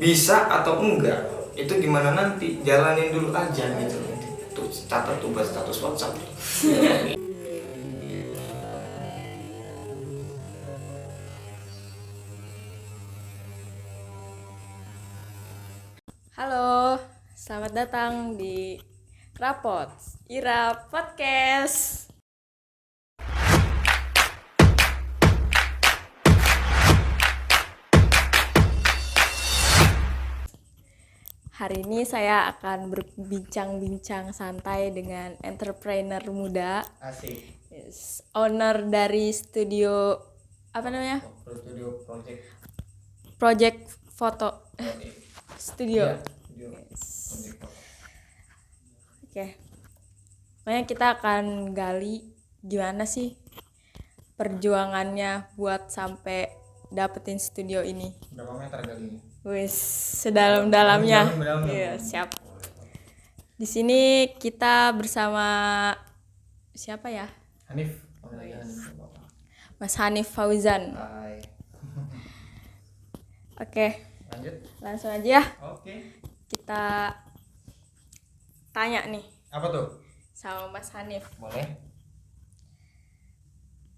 bisa atau enggak itu gimana nanti, jalanin dulu aja gitu. Tuh catat tuh buat status WhatsApp. Halo, selamat datang di Rapot Ira Podcast. Hari ini saya akan berbincang-bincang santai dengan entrepreneur muda, Asik. owner dari studio apa namanya? Studio project. Project Foto Studio. Iya, studio Yes. project. Oke. Makanya kita akan gali gimana sih perjuangannya buat sampai dapetin studio ini. Berapa meter kali ini? Wis, sedalam-dalamnya. Dalam-dalam. Iya, siap. Di sini kita bersama siapa ya? Hanif. Mas Hanif Fauzan. Hai. Oke, Lanjut. langsung aja ya. Oke. Kita tanya nih Apa tuh? sama Mas Hanif. Boleh.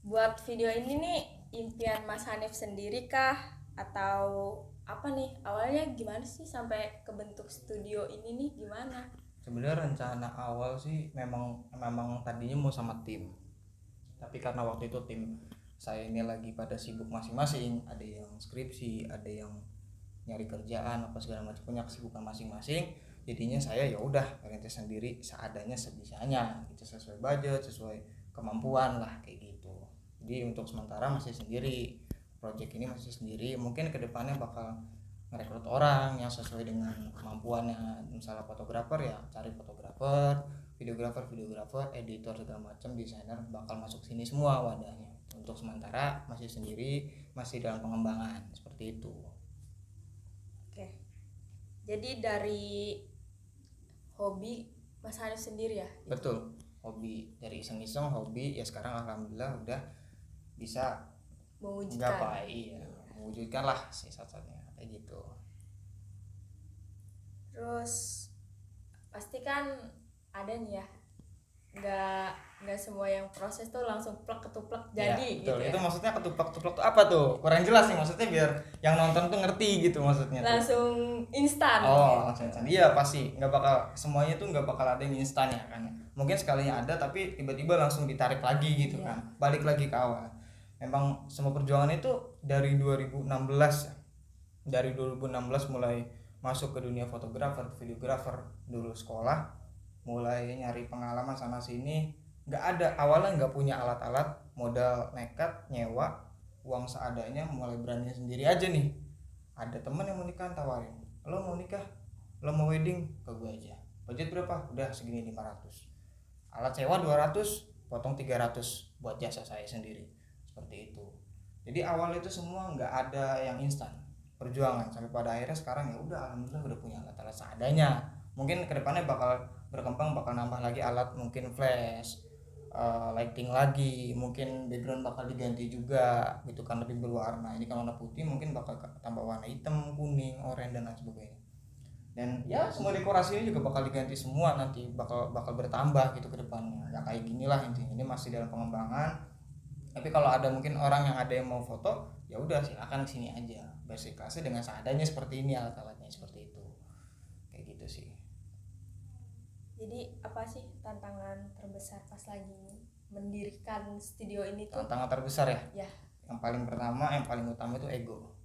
Buat video ini nih impian Mas Hanif sendiri kah atau apa nih? Awalnya gimana sih sampai kebentuk studio ini nih, gimana? Sebenarnya rencana awal sih memang tadinya mau sama tim. Tapi karena waktu itu tim saya ini lagi pada sibuk masing-masing, ada yang skripsi, ada yang nyari kerjaan apa segala macam, punya kesibukan masing-masing. Jadinya saya ya udah merintis sendiri seadanya sebisanya, gitu, sesuai budget, sesuai kemampuan lah kayak gitu. Jadi untuk sementara masih sendiri. Project ini masih sendiri. Mungkin kedepannya bakal merekrut orang yang sesuai dengan kemampuannya. Misalnya fotografer ya cari fotografer, videografer, editor segala macam, desainer bakal masuk sini semua wadahnya. Untuk sementara masih sendiri, masih dalam pengembangan seperti itu. Oke. Jadi dari hobi Mas Hanif sendiri ya? Betul. Hobi dari iseng-iseng hobi ya, sekarang alhamdulillah udah bisa Mewujudkan. iya, mewujudkan lah sisa-sisanya kayak gitu. Terus pasti kan ada nih ya, nggak semua yang proses tuh langsung plek ketuplek jadi Ya, gitu betul. ya. Itu maksudnya ketuplak-ketuplak tuh apa tuh? Kurang jelas nih maksudnya, biar yang nonton tuh ngerti gitu maksudnya tuh. Langsung instan. Langsung instan. Iya pasti, nggak bakal semuanya tuh nggak bakal ada yang instan ya kan. Mungkin sekalinya ada tapi tiba-tiba langsung ditarik lagi gitu kan. Balik lagi ke awal. Memang semua perjuangan itu dari 2016 ya. Dari 2016 mulai masuk ke dunia fotografer, videografer, dulu sekolah, mulai nyari pengalaman sana sini. Nggak ada, awalnya nggak punya alat-alat, modal nekat nyewa, uang seadanya, mulai berani sendiri aja nih. Ada temen yang mau nikah tawarin, lo mau nikah, lo mau wedding, ke gue aja. Budget berapa? Udah segini 500. Alat sewa 200, potong 300 buat jasa saya sendiri. Seperti itu. Jadi awal itu semua nggak ada yang instan perjuangan, sampai pada akhirnya sekarang ya udah alhamdulillah udah punya alat-alat seadanya. Mungkin kedepannya bakal berkembang, bakal nambah lagi alat, mungkin flash, lighting lagi, mungkin background bakal diganti juga gitu kan, lebih berwarna. Ini kan warna putih, mungkin bakal tambah warna hitam, kuning, oranye dan lain sebagainya. Dan ya semua dekorasinya juga bakal diganti semua, nanti bakal bertambah gitu ke depannya. Ya kayak ginilah intinya. Ini masih dalam pengembangan. Tapi kalau ada mungkin orang yang ada yang mau foto, ya udah silakan kesini aja. Basic kelasnya dengan seadanya seperti ini, alat-alatnya seperti itu. Kayak gitu sih. Jadi apa sih tantangan terbesar pas lagi mendirikan studio ini tuh? Tantangan terbesar ya? Ya. Yang paling pertama, yang paling utama itu ego.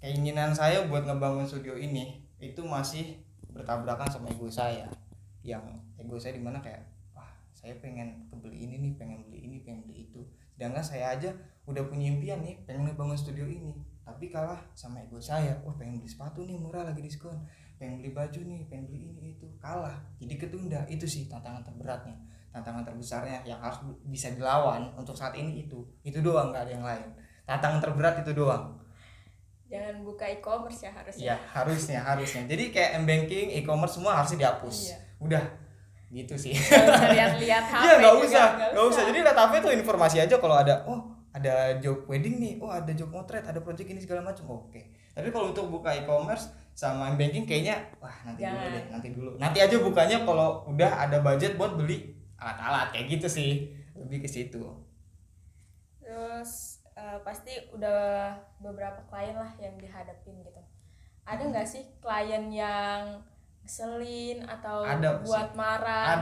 Keinginan saya buat ngebangun studio ini itu masih bertabrakan sama ego saya. Yang ego saya dimana kayak, wah saya pengen kebeli ini nih, pengen beli ini, pengen beli itu. Sedangkan saya aja udah punya impian nih, pengen ngebangun studio ini, tapi kalah sama ego saya. Wah pengen beli sepatu nih murah lagi diskon, pengen beli baju nih, pengen beli ini itu, kalah. Jadi ketunda. Itu sih tantangan terberatnya, tantangan terbesarnya yang harus bisa dilawan untuk saat ini. Itu doang, nggak ada yang lain. Tantangan terberat itu doang. Jangan buka e-commerce ya harusnya. Iya harusnya. Jadi kayak m-banking, e-commerce semua harus dihapus. Iya. Udah gitu sih. Gak usah lihat-lihat HP. Iya nggak usah. Jadi lihat HP tuh informasi aja kalau ada. Oh ada job wedding nih, oh ada job motret, ada project ini segala macam, oke. Tapi kalau untuk buka e-commerce sama banking kayaknya wah nanti dulu Jangan. deh, nanti aja bukanya kalau udah ada budget buat beli alat-alat kayak gitu sih, lebih ke situ. Terus pasti udah beberapa klien lah yang dihadapin gitu. Ada nggak sih klien yang ngeselin atau Ada buat sih. marah?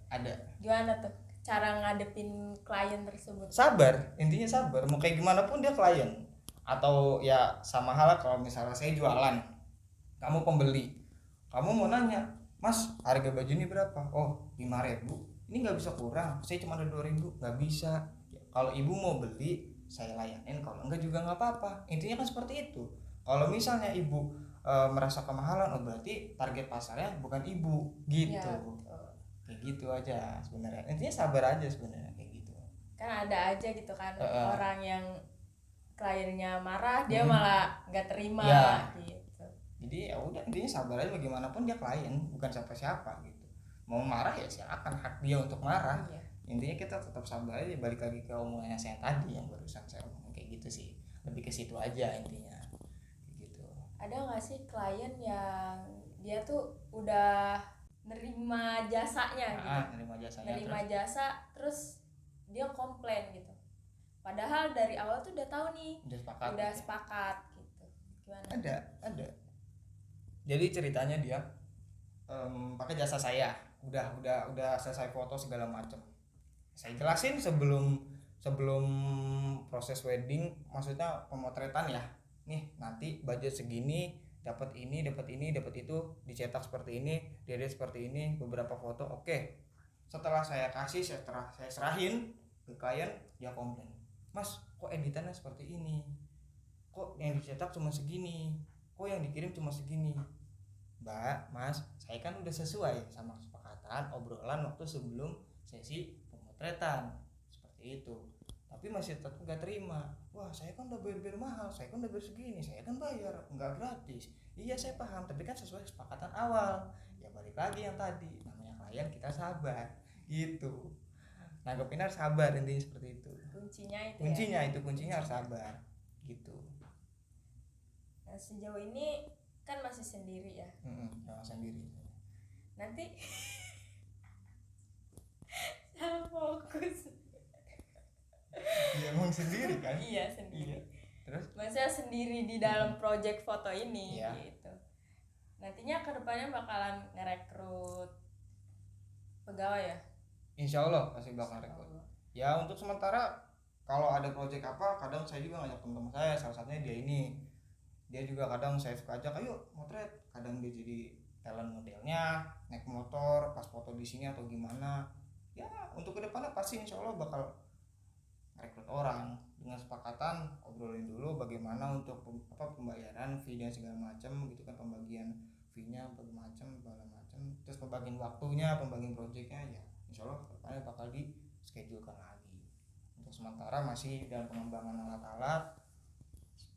Ada. Gimana tuh cara ngadepin klien tersebut? Sabar, intinya sabar, mau kayak gimana pun dia klien. Atau ya sama halnya kalau misalnya saya jualan, kamu pembeli, kamu mau nanya, mas harga baju ini berapa? Oh 5.000, ini nggak bisa kurang, saya cuma ada 2.000, nggak bisa. Ya, kalau ibu mau beli saya layanin, kalau enggak juga nggak apa-apa, intinya kan seperti itu. Kalau misalnya ibu merasa kemahalan, oh berarti target pasarnya bukan ibu gitu. Ya, betul. Kayak gitu aja sebenarnya, intinya sabar aja sebenarnya kayak gitu. Kan ada aja gitu kan orang yang kliennya marah dia malah nggak terima Ya. gitu. Jadi ya udah, intinya sabar aja, bagaimanapun dia klien bukan siapa-siapa gitu. Mau marah ya silakan, hak dia untuk marah. Iya. Intinya kita tetap sabar aja, balik lagi ke omongannya saya tadi yang barusan saya omong kayak gitu sih. Lebih ke situ aja intinya. Kayak gitu. Ada nggak sih klien yang dia tuh udah nerima jasanya gitu, Nerima jasanya nerima jasa terus dia komplain gitu, padahal dari awal tuh udah tahu nih, udah sepakat gitu. Gimana? Ada. Jadi ceritanya dia pakai jasa saya, udah selesai foto segala macam. Saya jelasin sebelum proses wedding, maksudnya pemotretan ya. Nih nanti budget segini, dapat ini, dapat itu, dicetak seperti ini, diedit seperti ini, beberapa foto, oke. Setelah saya kasih, setelah saya serahin ke klien, dia komplain, mas kok editannya seperti ini, kok yang dicetak cuma segini, kok yang dikirim cuma segini. Mbak, mas, saya kan udah sesuai sama kesepakatan obrolan waktu sebelum sesi pemotretan seperti itu, tapi masih tetap nggak terima. Wah, saya kan udah bayar mahal, saya kan udah bayar segini, saya kan bayar nggak gratis. Iya saya paham, tapi kan sesuai kesepakatan awal. Ya balik lagi yang tadi, namanya klien, kita sabar gitu. Nanggepin harus sabar, intinya seperti itu. Kuncinya harus sabar gitu. Nah, sejauh ini kan masih sendiri ya. Jangan sendiri. Nanti saya fokus. Iya emang sendiri kan? Iya sendiri. Iya. Terus? Maksudnya sendiri di dalam project foto ini gitu. Nantinya kedepannya bakalan ngerekrut pegawai ya? Insya Allah pasti bakal rekrut. Ya untuk sementara kalau ada project apa, kadang saya juga ngajak teman-teman saya, salah satunya dia juga kadang saya suka ajak, ayo motret. Kadang dia jadi talent modelnya, naik motor pas foto di sini atau gimana. Ya untuk kedepannya pasti insya Allah bakal rekrut orang, dengan sepakatan obrolin dulu bagaimana untuk pembayaran fee dan segala macam gitu kan, pembagian fee-nya segala macam, terus pembagian waktunya, pembagian projectnya, ya insya Allah kedepannya bakal di schedulekan lagi. Untuk sementara masih dalam pengembangan alat-alat,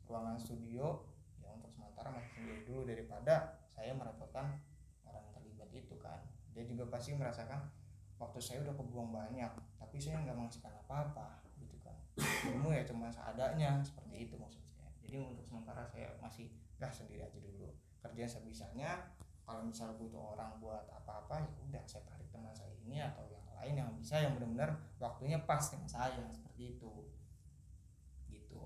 ruangan studio, ya untuk sementara masih sendiri dulu daripada saya merepotkan orang yang terlibat itu kan. Dia juga pasti merasakan waktu saya udah kebuang banyak tapi saya nggak menghasilkan apa-apa gitu kan, ilmu ya cuma seadanya, seperti itu maksudnya. Jadi untuk sementara saya masih sendiri aja dulu, kerja sebisanya. Kalau misal butuh orang buat apa-apa, ya udah saya tarik teman saya ini atau yang lain yang bisa, yang benar-benar waktunya pas dengan saya, seperti itu gitu.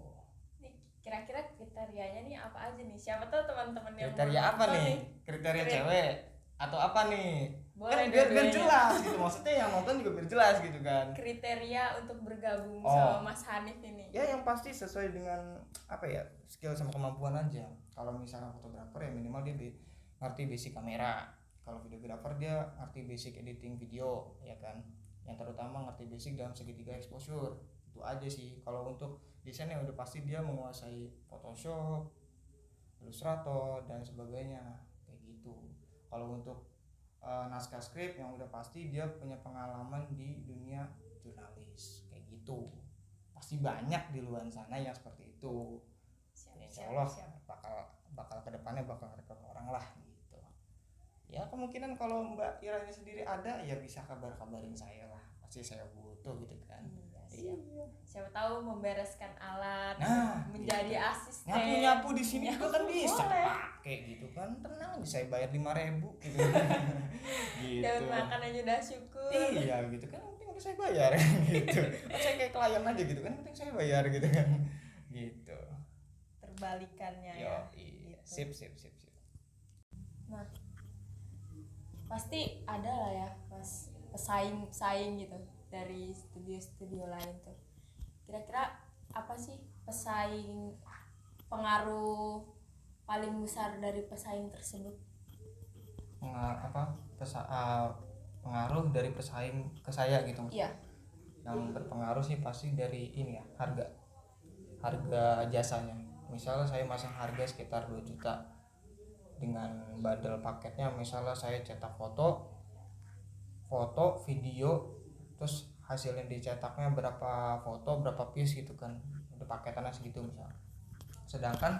Nih, kira-kira kriterianya nih apa aja nih? Siapa tahu teman-teman yang kriteria apa nih? Kriteria cewek atau apa nih? Boleh kan biar jelas gitu, maksudnya yang nonton juga biar jelas gitu kan. Kriteria untuk bergabung sama Mas Hanif ini. Ya yang pasti sesuai dengan apa ya, skill sama kemampuan aja. Kalau misalnya fotografer ya minimal dia ngerti basic kamera. Kalau videografer dia ngerti basic editing video ya kan. Yang terutama ngerti basic dalam segitiga exposure. Itu aja sih. Kalau untuk desain yang udah pasti dia menguasai Photoshop, Illustrator dan sebagainya kayak gitu. Kalau untuk naskah skrip yang udah pasti dia punya pengalaman di dunia jurnalis kayak gitu. Pasti banyak di luar sana yang seperti itu. Insya Allah bakal kedepannya bakal rekrut orang lah gitu. Ya kemungkinan kalau Mbak Ira ini sendiri ada, ya bisa kabarin saya lah, pasti saya butuh gitu kan. Siap. Siapa tahu membereskan alat, Nah, menjadi gitu. asisten. Nyapu di sini juga kan bisa Boleh. pakai gitu kan, tenang bisa saya bayar 5.000 gitu. Dapat Gitu. makan aja udah syukur. Iya gitu kan, penting udah saya bayar gitu. Kan saya kayak klien aja gitu kan, penting saya bayar gitu kan. Gitu. Terbalikannya Yo, ya. iya. Gitu. Sip. Nah, pasti ada lah ya mas pesaing gitu dari studio-studio lain tuh. Kira-kira apa sih pengaruh paling besar dari pesaing tersebut? Pengaruh dari pesaing ke saya gitu. Iya. Yang berpengaruh sih pasti dari ini ya, harga jasanya. Misalnya saya masang harga sekitar 2 juta dengan bundle paketnya, misalnya saya cetak foto, video, terus hasilnya dicetaknya berapa foto, berapa piece gitu kan, udah paketannya segitu misalnya. Sedangkan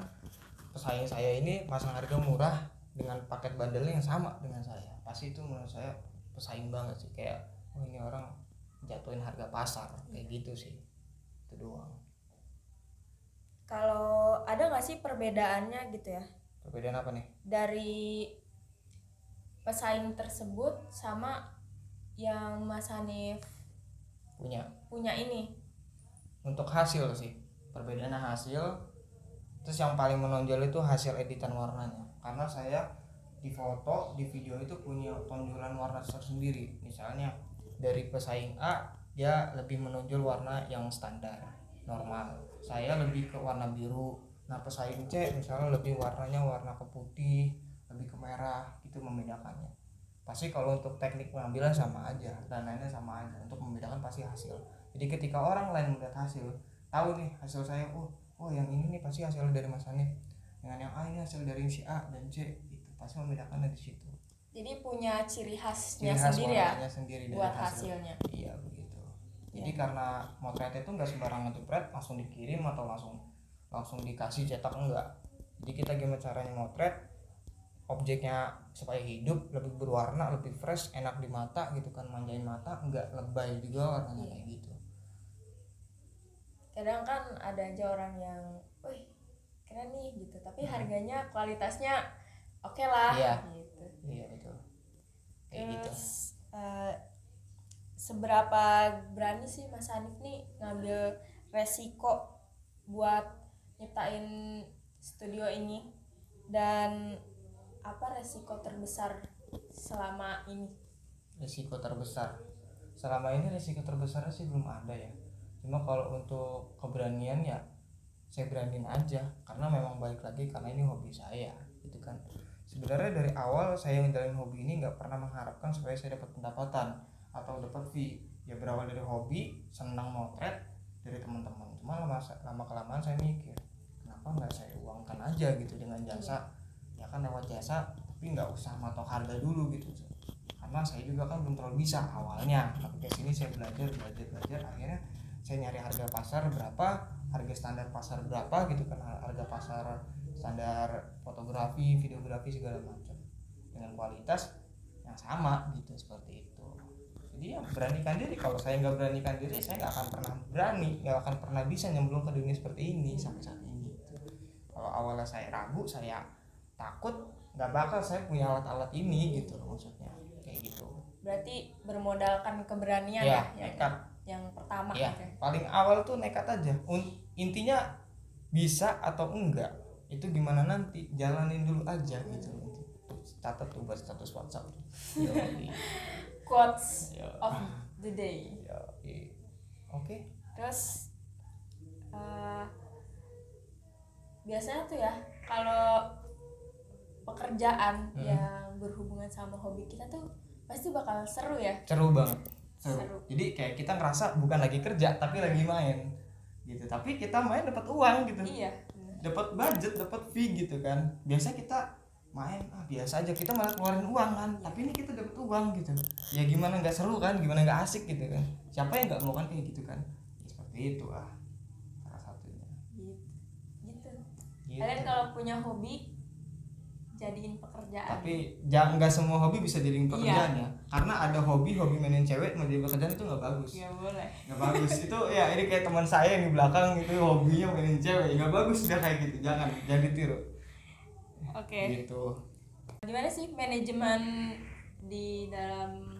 pesaing saya ini pasang harga murah dengan paket bandelnya yang sama dengan saya, pasti itu menurut saya pesaing banget sih, kayak oh ini orang jatuhin harga pasar kayak gitu sih, itu doang. Kalau ada nggak sih perbedaannya gitu ya Perbedaan apa nih? dari pesaing tersebut sama yang Mas Hanif punya ini? Untuk hasil sih, perbedaannya hasil. Terus yang paling menonjol itu hasil editan warnanya, karena saya di foto, di video itu punya tonjolan warna tersendiri. Misalnya dari pesaing A dia lebih menonjol warna yang standar normal, saya lebih ke warna biru. Nah pesaing C misalnya lebih warnanya warna ke putih, lebih ke merah, itu membedakannya. Pasti kalau untuk teknik pengambilan sama aja dan lainnya sama aja, untuk membedakan pasti hasil. Jadi ketika orang lain melihat hasil, tahu nih hasil saya, oh yang ini nih pasti hasil dari Mas Hanif, dengan yang A ini hasil dari si A dan C, itu pasti membedakannya di situ. Jadi punya ciri khasnya Ciri khas sendiri ya sendiri buat dari hasilnya. Iya begitu. Jadi karena motret itu nggak sembarangan jepret langsung dikirim atau langsung dikasih cetak, enggak. Jadi kita gimana caranya motret objeknya supaya hidup, lebih berwarna, lebih fresh, enak di mata gitu kan, manjain mata, enggak lebay juga warnanya kayak gitu. Kadang kan ada aja orang yang, wih keren nih gitu, tapi harganya kualitasnya oke lah gitu. Iya betul. Kayak gitu. Terus seberapa berani sih Mas Hanif nih ngambil resiko buat nyiptain studio ini, dan apa resiko terbesar selama ini? Resiko terbesar selama ini, resiko terbesarnya sih belum ada ya. Cuma kalau untuk keberanian ya saya beraniin aja, karena memang balik lagi karena ini hobi saya gitu kan. Sebenarnya dari awal saya ngejalanin hobi ini nggak pernah mengharapkan supaya saya dapat pendapatan atau dapat fee. Ya berawal dari hobi, senang motret dari teman-teman. Cuma lama kelamaan saya mikir, kenapa nggak saya uangkan aja gitu dengan jasa. Ya kan lewat jasa, tapi nggak usah matok harga dulu gitu. Karena saya juga kan belum terlalu bisa awalnya, tapi ke sini saya belajar, akhirnya saya nyari harga pasar berapa, harga standar pasar berapa gitu kan, harga pasar standar fotografi, videografi segala macam dengan kualitas yang sama gitu, seperti itu. Jadi ya beranikan diri. Kalau saya nggak beranikan diri, saya nggak akan pernah berani, nggak akan pernah bisa nyemplung ke dunia seperti ini sampai saat ini gitu. Kalau awalnya saya ragu, saya takut, nggak bakal saya punya alat-alat ini gitu maksudnya, kayak gitu. Berarti bermodalkan keberanian Ya, ya nekat. yang pertama Ya, gitu. paling awal tuh nekat aja. Intinya bisa atau enggak itu gimana nanti, jalanin dulu aja gitu. Catat tuh buat status WhatsApp. Quotes of the day. Oke. Terus biasanya tuh ya kalau pekerjaan yang berhubungan sama hobi kita tuh pasti bakal seru ya. Seru banget. Seru. Jadi kayak kita ngerasa bukan lagi kerja tapi lagi main gitu. Tapi kita main dapat uang gitu. Iya. Dapat budget, dapat fee gitu kan. Biasa kita main biasa aja, kita malah keluarin uang kan. Tapi ini kita dapat uang gitu. Ya gimana nggak seru kan? Gimana nggak asik gitu kan? Siapa yang nggak mau kan kayak gitu kan? Ya, seperti itu salah satunya. Gitu. Kalian kalau punya hobi jadiin pekerjaan. Tapi jangan, nggak semua hobi bisa jadiin pekerjaan ya, karena ada hobi mainin cewek menjadi pekerjaan itu nggak bagus. Nggak boleh. Nggak bagus itu ya. Ini kayak teman saya yang di belakang itu hobinya mainin cewek, nggak bagus dia kayak gitu, jangan ditiru. Oke. Gitu. Gimana sih manajemen di dalam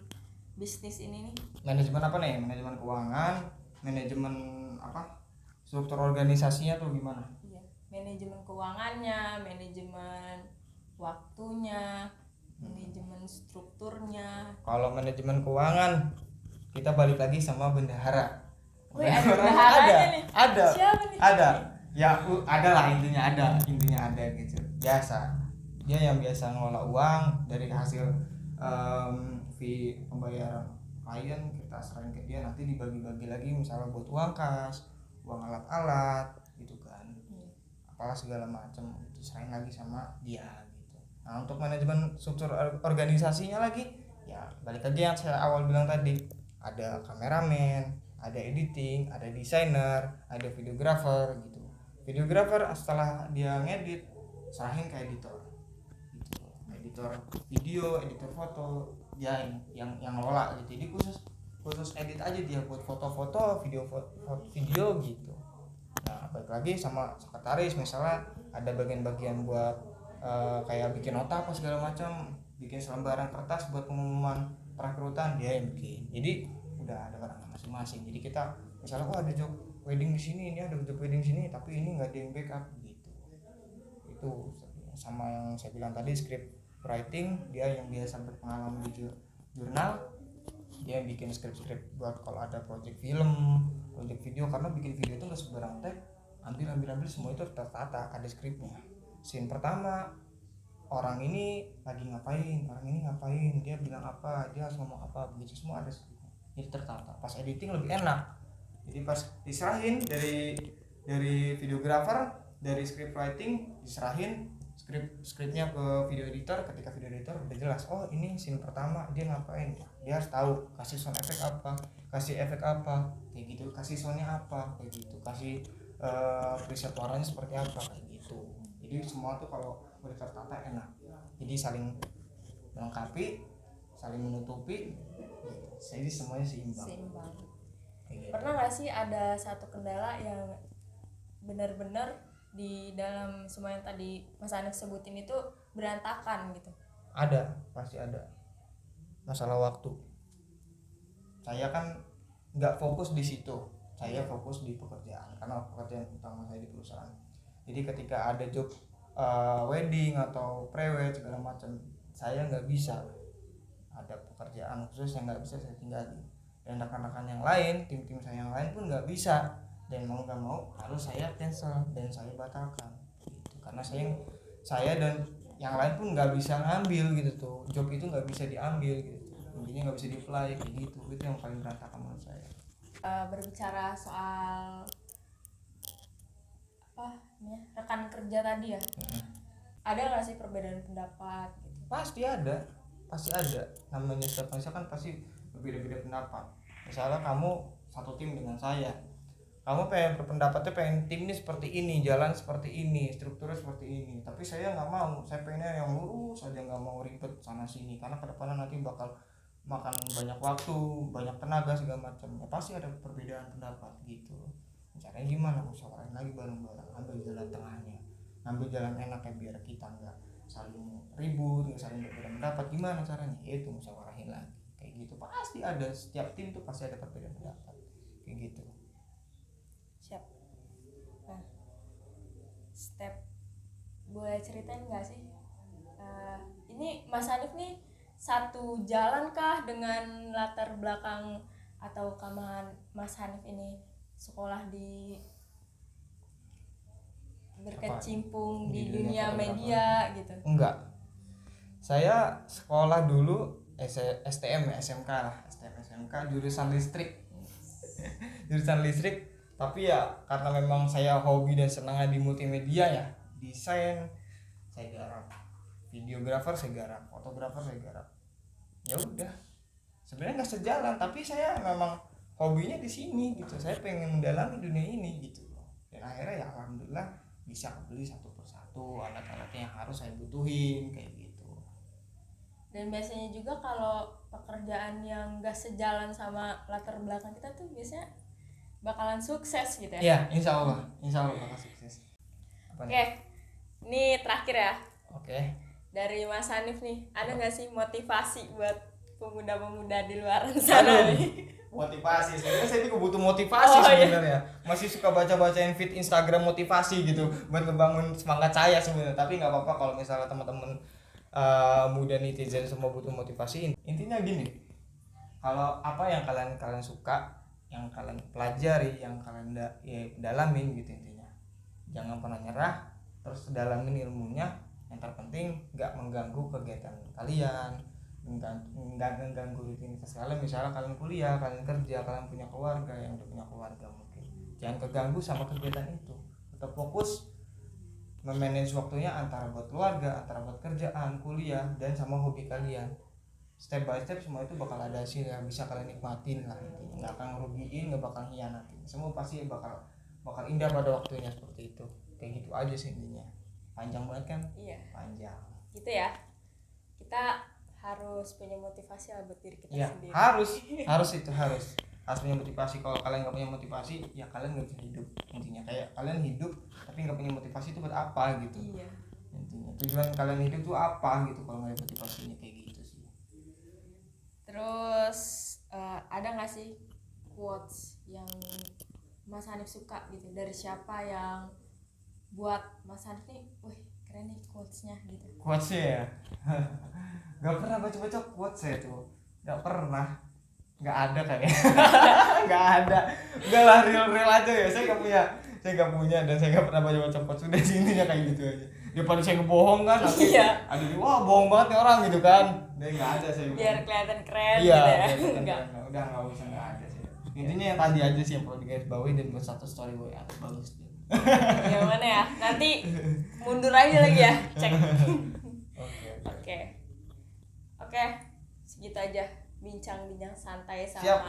bisnis ini nih? Manajemen apa nih? Manajemen keuangan, manajemen apa? Struktur organisasinya tuh gimana? Iya, manajemen keuangannya, manajemen waktunya, manajemen strukturnya. Kalau manajemen keuangan kita balik lagi sama bendahara. Wih, ada bendaharanya nih. Ada. Siapa nih? Ada. Ya, ada lah, intinya ada gitu. Biasa. Dia yang biasa ngelola uang dari hasil fee pembayaran klien, kita serahin ke dia, nanti dibagi-bagi lagi misalnya buat uang kas, uang alat-alat gitu kan. Apalah segala macam itu serahin lagi sama dia gitu. Nah, untuk manajemen struktur organisasinya lagi ya balik lagi yang saya awal bilang tadi, ada kameramen, ada editing, ada desainer, ada videographer gitu. Videographer setelah dia ngedit serahin ke editor gitu. Editor video, editor foto, dia yang ngelola gitu. Jadi khusus edit aja dia buat foto-foto, video gitu. Nah, balik lagi sama sekretaris, misalnya ada bagian-bagian buat kayak bikin nota apa segala macam, bikin selembaran kertas buat pengumuman perekrutan, dia yang bikin. Jadi udah ada orang masing-masing. Jadi kita misalnya ada job wedding di sini, ini ada job wedding di sini, tapi ini nggak ada yang backup gitu. Itu sama yang saya bilang tadi, script writing, dia yang biasa berpengalaman di jurnal, dia yang bikin script buat kalau ada project film, project video, karena bikin video itu nggak sembarang tag, ambil semua itu tertata, ada skripnya. Scene pertama orang ini lagi ngapain, orang ini ngapain, dia bilang apa, dia harus ngomong apa, begitu semua ada skripnya. Jadi tertata. Pas editing lebih enak. Jadi pas diserahin dari videographer, dari script writing diserahin skripnya ke video editor. Ketika video editor udah jelas, oh ini scene pertama dia ngapain, dia harus tahu kasih sound effect apa, kasih efek apa kayak gitu, kasih soundnya apa kayak gitu, kasih preset warnanya seperti apa kayak gitu. Jadi semua tuh kalau udah tertata enak, jadi saling melengkapi, saling menutupi gitu. Jadi semuanya seimbang. Gitu. Pernah nggak sih ada satu kendala yang benar-benar di dalam semua yang tadi Mas Hanif sebutin itu berantakan gitu? Ada, pasti ada. Masalah waktu. Saya kan nggak fokus di situ, saya fokus di pekerjaan, karena pekerjaan utama saya di perusahaan. Jadi ketika ada job wedding atau pre-wed segala macam, saya nggak bisa, ada pekerjaan khusus yang nggak bisa saya tinggalin. Dan rekan-rekan yang lain, tim-tim saya yang lain pun nggak bisa, dan mau nggak mau harus saya cancel dan saya batalkan gitu. Karena saya dan yang lain pun nggak bisa ngambil gitu tuh, job itu nggak bisa diambil gitu, intinya nggak bisa di-apply kayak gitu. Itu yang paling berantakan menurut saya. Berbicara soal rekan kerja tadi ya, ada nggak sih perbedaan pendapat gitu? Pasti ada, namanya setiap manusia kan pasti berbeda-beda pendapat. Misalnya kamu satu tim dengan saya, kamu pengen berpendapatnya pengen tim ini seperti ini, jalan seperti ini, strukturnya seperti ini, tapi saya nggak mau, saya pengennya yang lurus aja, nggak mau ribet sana sini, karena kedepannya nanti bakal makan banyak waktu, banyak tenaga segala macam. Ya pasti ada perbedaan pendapat gitu. Caranya gimana? Musyawarin lagi bareng-bareng, ambil jalan tengahnya, ambil jalan enaknya biar kita nggak saling ribut, nggak saling berbeda pendapat. Gimana caranya? Itu musyawarahin lagi kayak gitu. Pasti ada, setiap tim tuh pasti ada perbedaan pendapat kayak gitu. Siap. Nah, step boleh ceritain nggak sih? Ini Mas Hanif nih satu jalan kah dengan latar belakang atau Mas Hanif ini sekolah di berkecimpung di dunia media gitu? Enggak. Saya sekolah dulu STM ya, SMK lah, SMK jurusan listrik. Jurusan listrik, tapi ya karena memang saya hobi dan senangnya di multimedia ya, desain saya garap, videografer saya garap, fotografer saya garap. Ya udah, sebenarnya nggak sejalan, tapi saya memang hobinya di sini gitu, saya pengen mendalami dunia ini gitu. Dan akhirnya ya alhamdulillah bisa beli satu persatu alat-alatnya yang harus saya butuhin kayak gitu. Dan biasanya juga kalau pekerjaan yang gak sejalan sama latar belakang kita tuh biasanya bakalan sukses gitu ya. Iya, insya Allah bakal sukses. Oke, ini terakhir ya. Oke. Dari Mas Hanif nih, ada nggak sih motivasi buat pemuda-pemuda di luar sana nih? Motivasi, saya juga butuh motivasi sebenarnya. Masih suka baca-bacain feed Instagram motivasi gitu buat ngebangun semangat saya sebenarnya. Tapi nggak apa-apa kalau misalnya teman-teman muda netizen semua butuh motivasi. Intinya gini, kalau apa yang kalian suka, yang kalian pelajari, yang kalian dalamin gitu intinya. Jangan pernah nyerah, terus dalamin ilmunya. Yang terpenting nggak mengganggu kegiatan kalian, nggak mengganggu rutinitas kalian. Misalnya kalian kuliah, kalian kerja, kalian punya keluarga, yang udah punya keluarga mungkin jangan keganggu sama kegiatan itu. Tetap fokus memanage waktunya antara buat keluarga, antara buat kerjaan, kuliah, dan sama hobi kalian. Step by step semua itu bakal ada hasil yang bisa kalian nikmatin lah. Intinya nggak akan ngerugiin, nggak bakal hianatin, semua pasti bakal indah pada waktunya seperti itu. Kayak gitu aja sih intinya. Panjang banget kan? Iya. Panjang. Gitu ya. Kita harus punya motivasi lah buat diri kita Ya, sendiri. harus punya motivasi. Kalau kalian nggak punya motivasi, ya kalian nggak bisa hidup. Intinya kayak kalian hidup tapi nggak punya motivasi itu buat apa gitu. Iya. Intinya tujuan kalian hidup tuh apa gitu kalau nggak ada motivasinya kayak gitu sih. Terus ada nggak sih quotes yang Mas Hanif suka gitu, dari siapa yang buat Mas Hanif nih, wih keren nih quotesnya gitu? Quotesnya ya, nggak pernah baca quotes saya tuh, nggak pernah, nggak ada kayaknya. Nggak ada, udah lah real aja ya. Saya nggak punya dan saya nggak pernah baca quotes. Sudah sininya kayak gitu aja. Daripada saya ngebohong kan, nanti ada wah bohong banget nih orang gitu kan. Dan nggak ada saya. Biar kelihatan keren iya, gitu ya. Enggak. Udah nggak usah, nggak ada sih. Intinya yang tadi aja sih yang perlu digarisbawahi dan buat satu story WA bagus deh. Yang mana ya? Nanti mundur aja lagi ya, cek. Oke, segitu aja bincang-bincang santai sama Siap.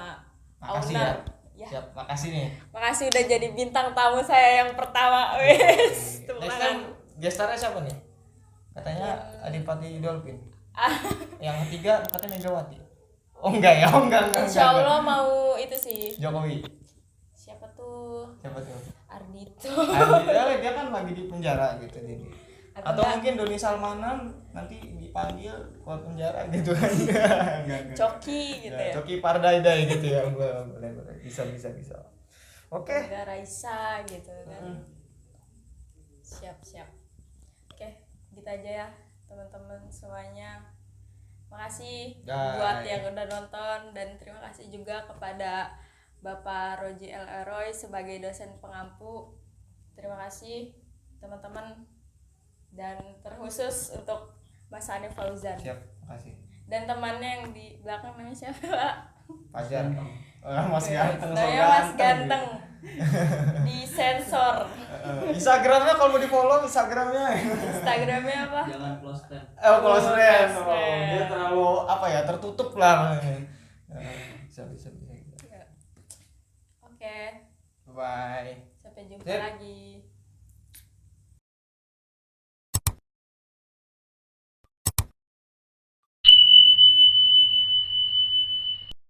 Makasih owner. Ya. Siap, makasih nih. Makasih udah jadi bintang tamu saya yang pertama. Wes, tepuk Next tangan. time gestarnya siapa nih? Katanya Adipati Dolphin. Yang ketiga katanya Megawati. Oh enggak ya, enggak. Insya Allah mau itu sih. Jokowi. Siapa tuh? Ardito. Dia kan lagi di penjara gitu dia. Atau mungkin Doni Salmanan nanti dipanggil keluar penjara gitu kan. Enggak. Coki gitu ya. Coki Pardaidai gitu ya. Boleh. Bisa. Oke. Ada Raisa gitu kan. Siap. Oke, gitu aja ya teman-teman semuanya. Makasih buat yang udah nonton, dan terima kasih juga kepada Bapak Roji L. Eroy sebagai dosen pengampu. Terima kasih teman-teman, dan terkhusus untuk Mas Hanif Fauzan. Siap, makasih. Dan temannya yang di belakang namanya siapa, Pak? Fajar. Mas ganteng. Saya Mas ganteng. Di sensor. Instagramnya kalau mau di follow Instagramnya apa? Jangan close friend. Close friend. Dia terlalu tertutup lah. Bisa. Oke. Bye. Sampai jumpa lagi.